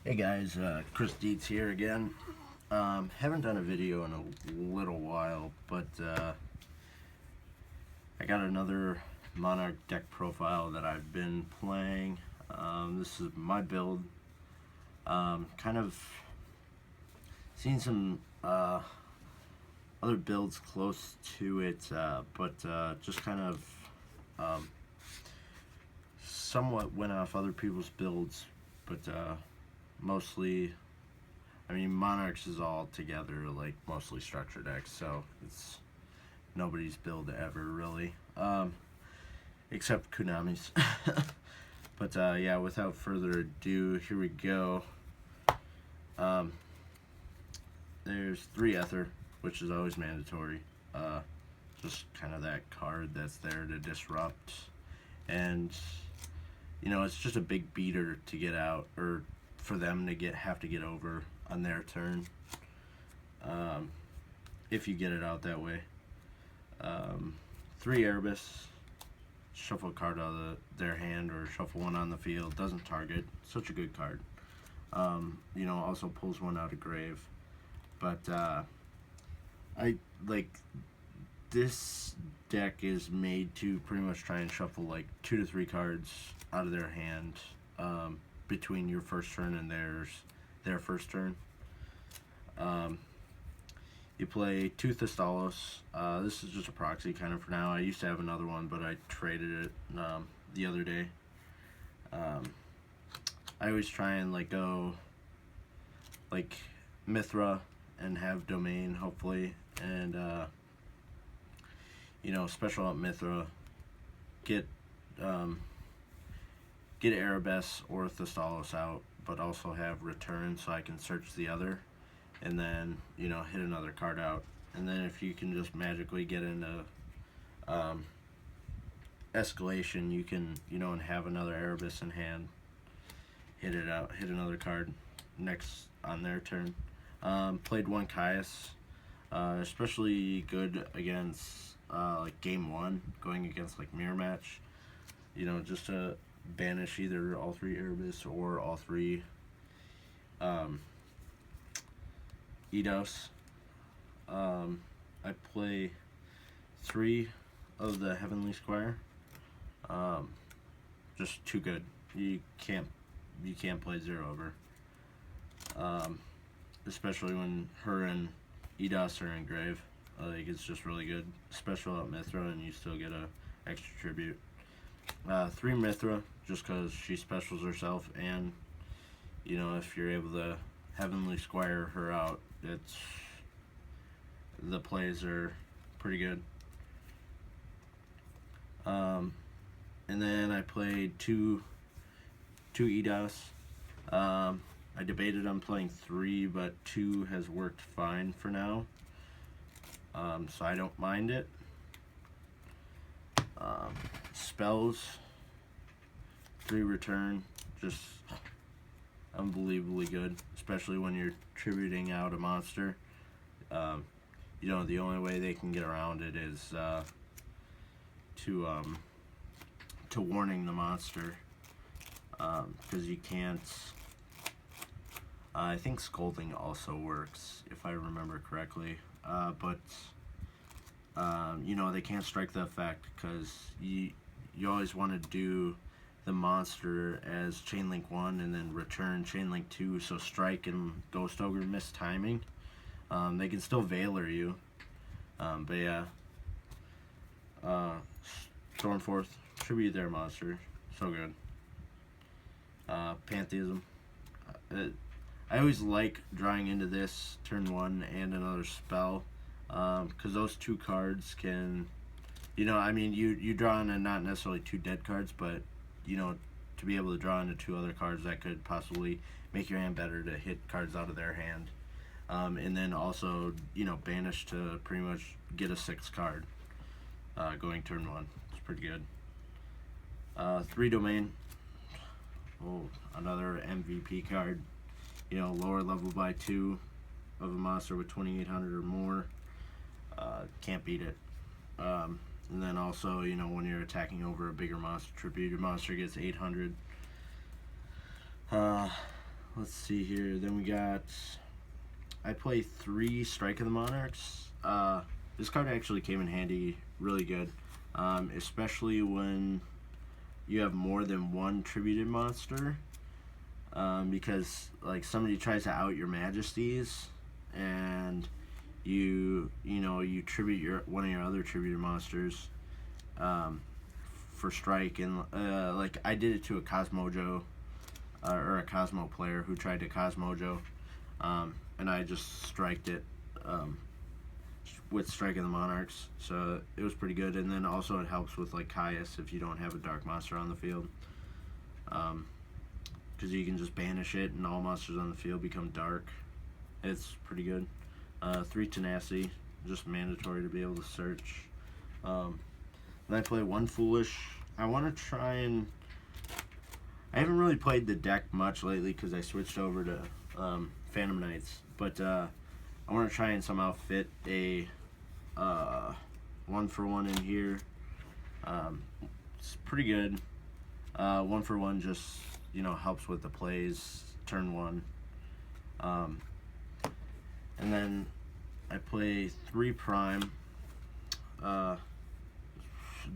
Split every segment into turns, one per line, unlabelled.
Hey guys, Chris Dietz here again. Haven't done a video in a little while, but I got another Monarch deck profile that I've been playing. This is my build. Kind of seen some other builds close to it, but just kind of somewhat went off other people's builds, but mostly, I mean, Monarchs is all together, like, mostly structure decks, so it's nobody's build ever, really. Except Konami's. But, yeah, without further ado, here we go. There's 3 Ether, which is always mandatory. Just kind of that card that's there to disrupt. And, you know, it's just a big beater to get out, or for them to have to get over on their turn, if you get it out that way. 3 Erebus, shuffle a card out of their hand or shuffle one on the field, doesn't target, such a good card. You know, also pulls one out of grave. But I like, this deck is made to pretty much try and shuffle like 2 to 3 cards out of their hand between your first turn and their first turn. You play 2 Thestalos. This is just a proxy kind of for now. I used to have another one, but I traded it the other day. I always try and like go like Mithra and have Domain, hopefully, and you know, special out Mithra, get Erebus or Thestalos out, but also have Return so I can search the other, and then, you know, hit another card out. And then if you can just magically get into escalation, you can, you know, and have another Erebus in hand, hit it out, hit another card next on their turn. Played 1 Caius, especially good against like game 1, going against like mirror match, you know, just to banish either all 3 Erebus or all 3 Eidos. I play 3 of the Heavenly Squire. Just too good. You can't play 0 over. Especially when her and Eidos are in grave. Like, it's just really good. Special out Mithra and you still get a extra tribute. 3 Mithra, just because she specials herself, and, you know, if you're able to Heavenly Squire her out, the plays are pretty good. And then I played 2 Eidos. I debated on playing 3, but 2 has worked fine for now, so I don't mind it. Spells, 3 Return, just unbelievably good, especially when you're tributing out a monster. You know, the only way they can get around it is to warning the monster, because you can't. I think Scolding also works, if I remember correctly, but you know, they can't strike the effect, because you always want to do the monster as Chainlink 1 and then return Chainlink 2, so Strike and Ghost Ogre miss timing. They can still Veiler you, but yeah. Stormforth, tribute their monster, so good. Pantheism. I always like drawing into this turn 1 and another spell, because those 2 cards can, you know, I mean, you draw into not necessarily 2 dead cards, but, you know, to be able to draw into 2 other cards that could possibly make your hand better to hit cards out of their hand. And then also, you know, banish to pretty much get a 6th card going turn 1. It's pretty good. 3 Domain. Oh, another MVP card. You know, lower level by 2 of a monster with 2,800 or more. Can't beat it. And then also, you know, when you're attacking over a bigger monster tribute, your monster gets 800. let's see here. Then we got. I play 3 Strike of the Monarchs. This card actually came in handy, really good, especially when you have more than one tributed monster. Because like somebody tries to out your majesties, and you tribute one of your other tributed monsters for strike, and like I did it to a Cosmojo or a Cosmo player who tried to Cosmojo, and I just striked it with Strike of the Monarchs, so it was pretty good. And then also it helps with like Caius if you don't have a dark monster on the field, because you can just banish it and all monsters on the field become dark. It's pretty good. 3 Tenacity, just mandatory to be able to search. Then I play 1 Foolish. I want to try and... I haven't really played the deck much lately because I switched over to Phantom Knights, but I want to try and somehow fit a 1-for-1 in here. It's pretty good. 1-for-1 just, helps with the plays turn 1. And then I play 3 Prime.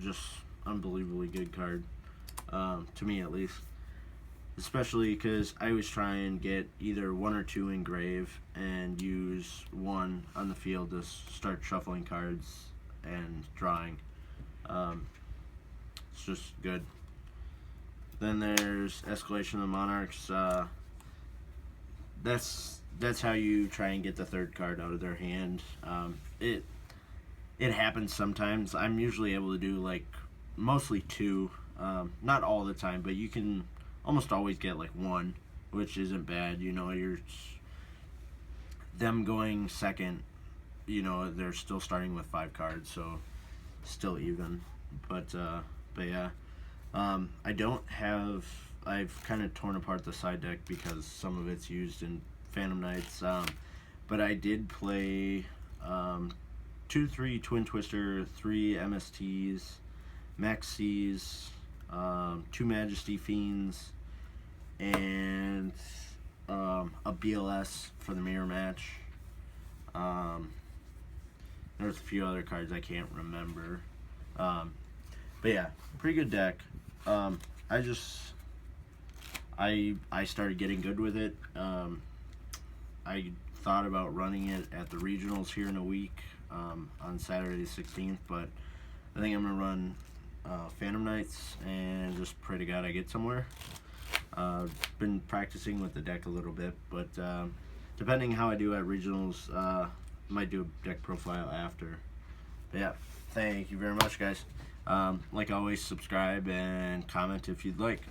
Just unbelievably good card, to me at least. Especially because I always try and get either 1 or 2 engrave and use 1 on the field to start shuffling cards and drawing. It's just good. Then there's Escalation of the Monarchs. That's how you try and get the 3rd card out of their hand. It happens sometimes. I'm usually able to do like mostly 2, not all the time, but you can almost always get like 1, which isn't bad. You're them going second. They're still starting with 5 cards, so still even. But yeah, I've kind of torn apart the side deck because some of it's used in Phantom Knights. But I did play 2-3 Twin Twister, 3 MSTs, Max C's, 2 Majesty Fiends, and a BLS for the mirror match. There's a few other cards I can't remember. But yeah, pretty good deck. I started getting good with it. I thought about running it at the regionals here in a week, on Saturday the 16th, but I think I'm going to run Phantom Knights and just pray to God I get somewhere. Been practicing with the deck a little bit, but depending how I do at regionals, might do a deck profile after. But yeah, thank you very much, guys. Like always, subscribe and comment if you'd like.